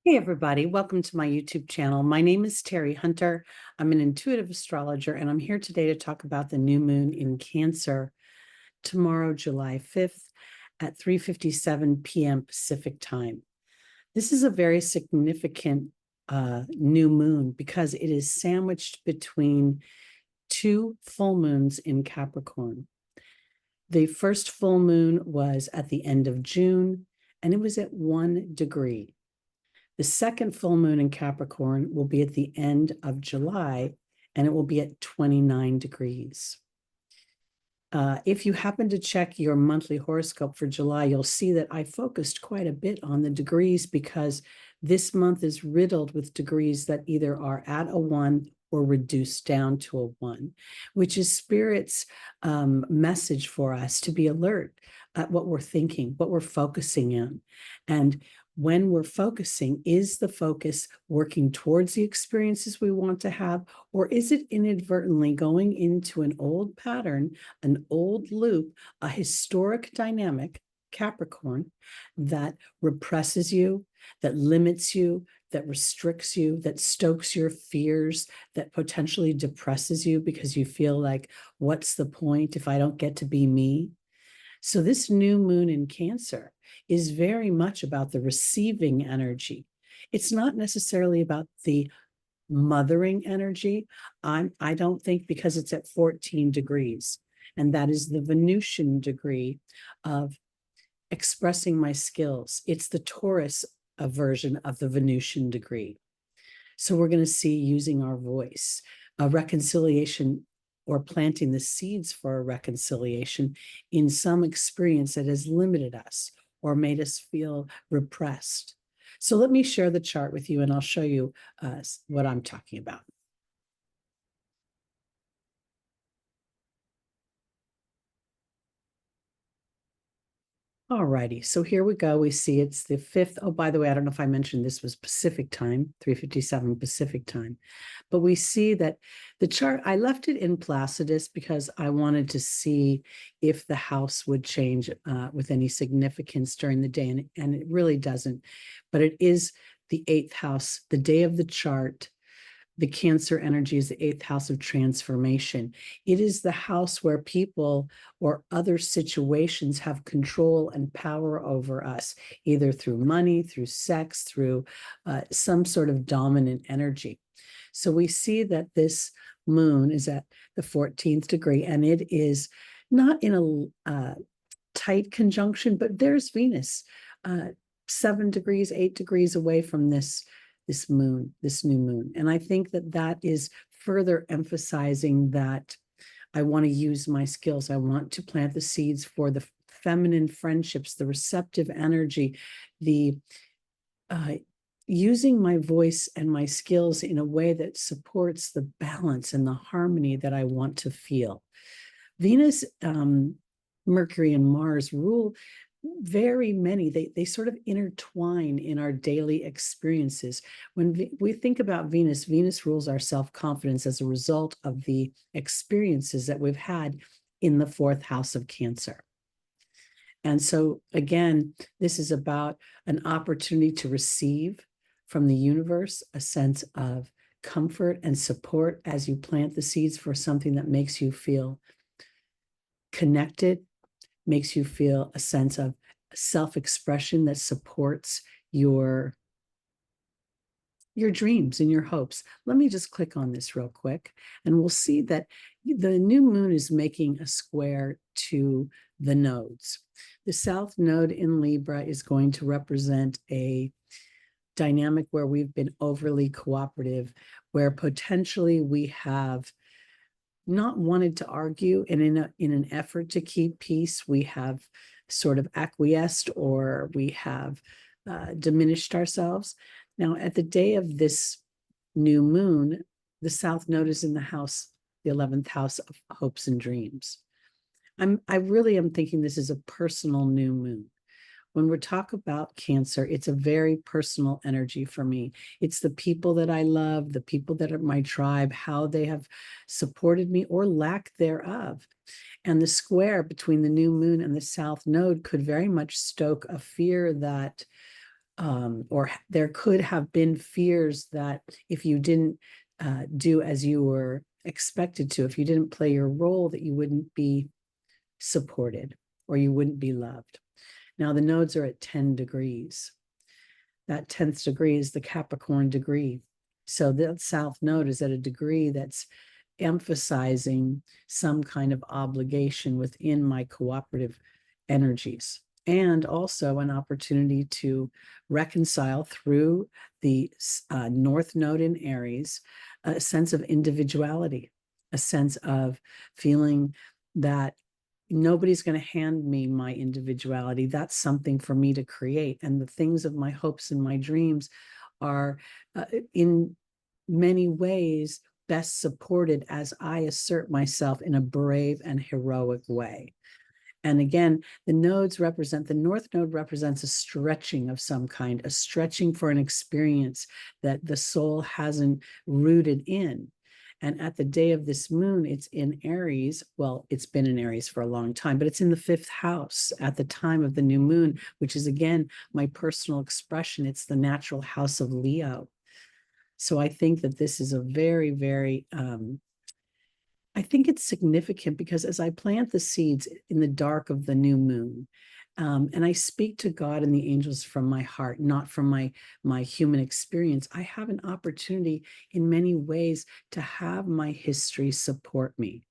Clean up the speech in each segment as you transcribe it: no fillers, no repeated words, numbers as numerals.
Hey everybody, welcome to my YouTube channel. My name is Teri Hunter. I'm an intuitive astrologer, and I'm here today to talk about the new moon in Cancer tomorrow, July 5th at 3:57 p.m. Pacific time. This is a very significant new moon because it is sandwiched between two full moons in Capricorn. The first full moon was at the end of June, and it was at 1 degree. The second full moon in Capricorn will be at the end of July, and it will be at 29 degrees. If you happen to check your monthly horoscope for July, you'll see that I focused quite a bit on the degrees because this month is riddled with degrees that either are at a 1 or reduced down to a 1, which is Spirit's message for us to be alert at what we're thinking, what we're focusing in. And when we're focusing, is the focus working towards the experiences we want to have, or is it inadvertently going into an old pattern, an old loop, a historic dynamic, Capricorn, that represses you, that limits you, that restricts you, that stokes your fears, that potentially depresses you because you feel like, what's the point if I don't get to be me? So this new moon in Cancer is very much about the receiving energy. It's not necessarily about the mothering energy. I don't think, because it's at 14 degrees, and that is the Venusian degree of expressing my skills. It's the Taurus version of the Venusian degree. So we're going to see using our voice, a reconciliation, or planting the seeds for a reconciliation in some experience that has limited us or made us feel repressed. So let me share the chart with you, and I'll show you what I'm talking about. All righty, so here we go. We see it's the 5th. Oh, by the way, I don't know if I mentioned this was Pacific time, 3:57 Pacific time. But we see that the chart, I left it in Placidus because I wanted to see if the house would change with any significance during the day, and it really doesn't. But it is the 8th house, the day of the chart. The Cancer energy is the 8th house of transformation. It is the house where people or other situations have control and power over us, either through money, through sex, through some sort of dominant energy. So we see that this moon is at the 14th degree, and it is not in a tight conjunction, but there's Venus 7 degrees, 8 degrees away from this moon, this new moon. And I think that that is further emphasizing that I want to use my skills. I want to plant the seeds for the feminine friendships, the receptive energy, the using my voice and my skills in a way that supports the balance and the harmony that I want to feel. Venus, Mercury, and Mars rule very many, they sort of intertwine in our daily experiences. When we think about Venus, Venus rules our self-confidence as a result of the experiences that we've had in the 4th house of Cancer. And so again, this is about an opportunity to receive from the universe a sense of comfort and support as you plant the seeds for something that makes you feel connected, makes you feel a sense of self-expression that supports your dreams and your hopes. Let me just click on this real quick, and we'll see that the new moon is making a square to the nodes. The South Node in Libra is going to represent a dynamic where we've been overly cooperative, where potentially we have not wanted to argue, and in an effort to keep peace, we have sort of acquiesced, or we have diminished ourselves. Now, at the day of this new moon, the South Node is in the house, the 11th house of hopes and dreams. I really am thinking this is a personal new moon. When we talk about Cancer, it's a very personal energy for me. It's the people that I love, the people that are my tribe, how they have supported me or lack thereof. And the square between the new moon and the South Node could very much stoke a fear that or there could have been fears that if you didn't do as you were expected to, if you didn't play your role, that you wouldn't be supported or you wouldn't be loved. Now the nodes are at 10 degrees. That 10th degree is the Capricorn degree. So that South node is at a degree that's emphasizing some kind of obligation within my cooperative energies, and also an opportunity to reconcile through the North node in Aries, a sense of individuality, a sense of feeling that nobody's going to hand me my individuality. That's something for me to create. And the things of my hopes and my dreams are in many ways best supported as I assert myself in a brave and heroic way. And again, the North node represents a stretching of some kind, a stretching for an experience that the soul hasn't rooted in. And at the day of this moon, it's in Aries. Well, it's been in Aries for a long time, but it's in the 5th house at the time of the new moon, which is, again, my personal expression. It's the natural house of Leo. So I think that this is a very, very, I think it's significant because as I plant the seeds in the dark of the new moon, and I speak to God and the angels from my heart, not from my human experience, I have an opportunity in many ways to have my history support me,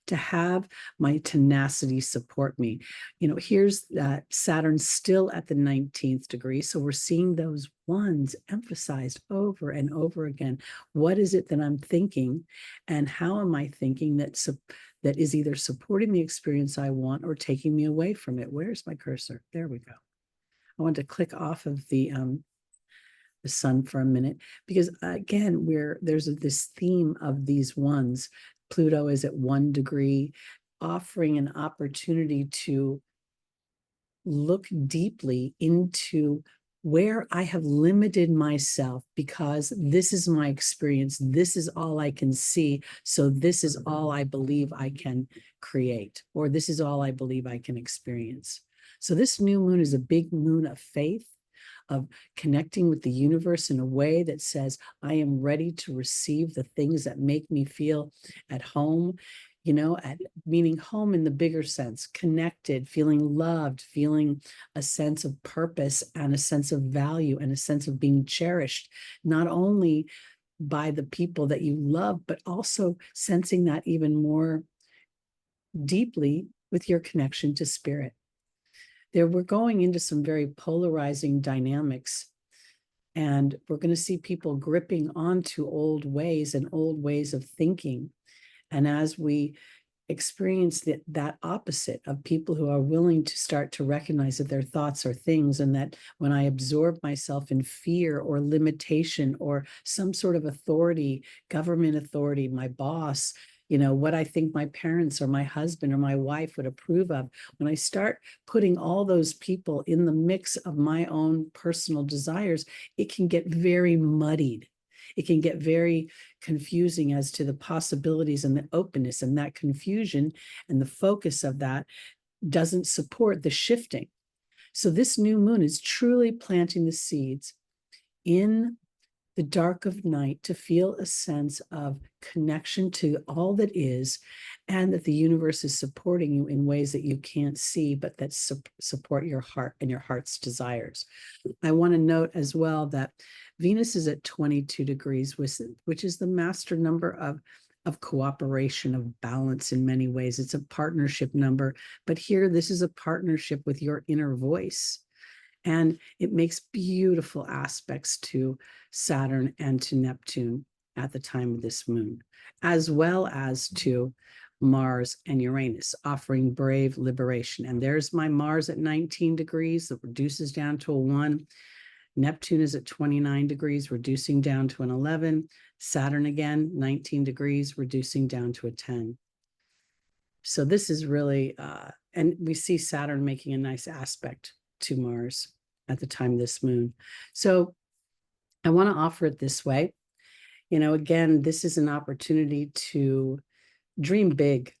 to have my tenacity support me. Here's that Saturn still at the 19th degree. So we're seeing those ones emphasized over and over again. What is it that I'm thinking, and how am I thinking that is either supporting the experience I want or taking me away from it? Where's my cursor? There we go. I want to click off of the sun for a minute, because again, there's this theme of these ones. Pluto is at 1 degree, offering an opportunity to look deeply into where I have limited myself because this is my experience. This is all I can see. So this is all I believe I can create, or this is all I believe I can experience. So this new moon is a big moon of faith, of connecting with the universe in a way that says, I am ready to receive the things that make me feel at home, meaning home in the bigger sense, connected, feeling loved, feeling a sense of purpose and a sense of value and a sense of being cherished, not only by the people that you love, but also sensing that even more deeply with your connection to spirit. We're going into some very polarizing dynamics, and we're going to see people gripping onto old ways and old ways of thinking. And as we experience that opposite of people who are willing to start to recognize that their thoughts are things, and that when I absorb myself in fear or limitation or some sort of authority, government authority, my boss, what I think my parents or my husband or my wife would approve of, when I start putting all those people in the mix of my own personal desires, it can get very muddied. It can get very confusing as to the possibilities and the openness, and that confusion and the focus of that doesn't support the shifting. So this new moon is truly planting the seeds in the dark of night to feel a sense of connection to all that is, and that the universe is supporting you in ways that you can't see, but that support your heart and your heart's desires. I want to note as well that Venus is at 22 degrees, which is the master number of cooperation, of balance in many ways. It's a partnership number, but here this is a partnership with your inner voice. And it makes beautiful aspects to Saturn and to Neptune at the time of this moon, as well as to Mars and Uranus, offering brave liberation. And there's my Mars at 19 degrees that reduces down to a 1. Neptune is at 29 degrees, reducing down to an 11. Saturn again, 19 degrees, reducing down to a 10. So this is really, and we see Saturn making a nice aspect to Mars at the time of this moon. So I want to offer it this way. Again, this is an opportunity to dream big,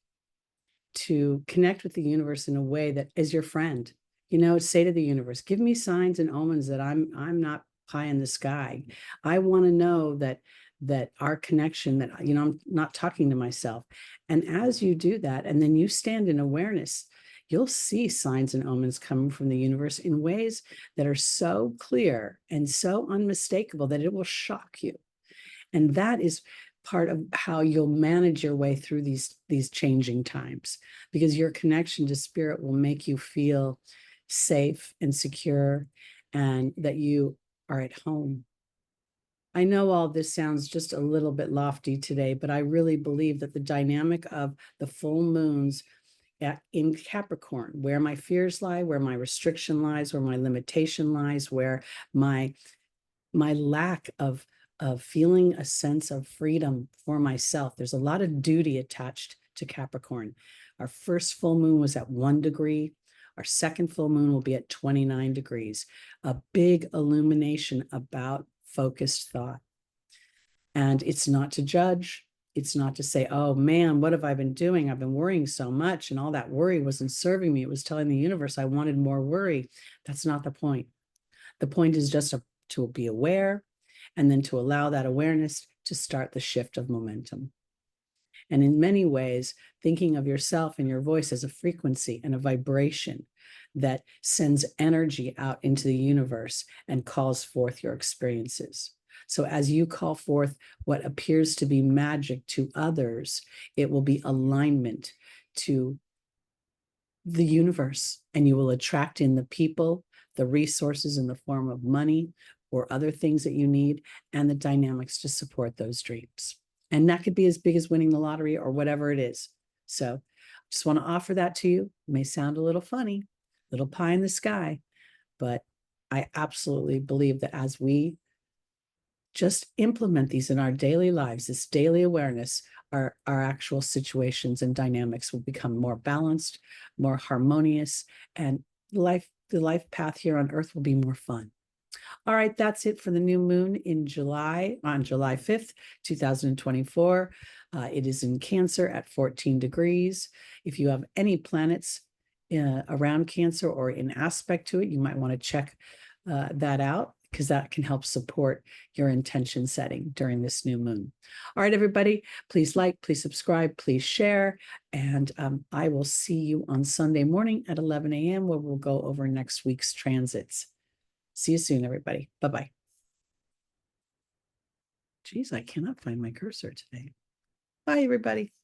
to connect with the universe in a way that is your friend, You know, say to the universe, give me signs and omens that I'm not pie in the sky. I want to know that our connection, that, you know, I'm not talking to myself. And as you do that, and then you stand in awareness, you'll see signs and omens coming from the universe in ways that are so clear and so unmistakable that it will shock you. And that is part of how you'll manage your way through these changing times, because your connection to spirit will make you feel safe and secure, and that you are at home. I know all this sounds just a little bit lofty today, but I really believe that the dynamic of the full moons in Capricorn, where my fears lie, where my restriction lies, where my limitation lies, where my lack of feeling a sense of freedom for myself. There's a lot of duty attached to Capricorn. Our first full moon was at 1 degree. Our second full moon will be at 29 degrees. A big illumination about focused thought. And it's not to judge. It's not to say, oh man, what have I been doing? I've been worrying so much, and all that worry wasn't serving me. It was telling the universe I wanted more worry. That's not the point. The point is just to be aware, and then to allow that awareness to start the shift of momentum. And in many ways, thinking of yourself and your voice as a frequency and a vibration that sends energy out into the universe and calls forth your experiences. So as you call forth what appears to be magic to others, it will be alignment to the universe, and you will attract in the people, the resources in the form of money or other things that you need, and the dynamics to support those dreams. And that could be as big as winning the lottery or whatever it is. So just want to offer that to you. It may sound a little funny, little pie in the sky, but I absolutely believe that as we just implement these in our daily lives, this daily awareness, our actual situations and dynamics will become more balanced, more harmonious, and the life path here on earth will be more fun. All right, that's it for the new moon in July, on July 5th, 2024. It is in Cancer at 14 degrees. If you have any planets around Cancer or in aspect to it, you might want to check that out, because that can help support your intention setting during this new moon. All right, everybody, please like, please subscribe, please share, and I will see you on Sunday morning at 11 a.m. where we'll go over next week's transits. See you soon, everybody. Bye-bye. Geez, I cannot find my cursor today. Bye, everybody.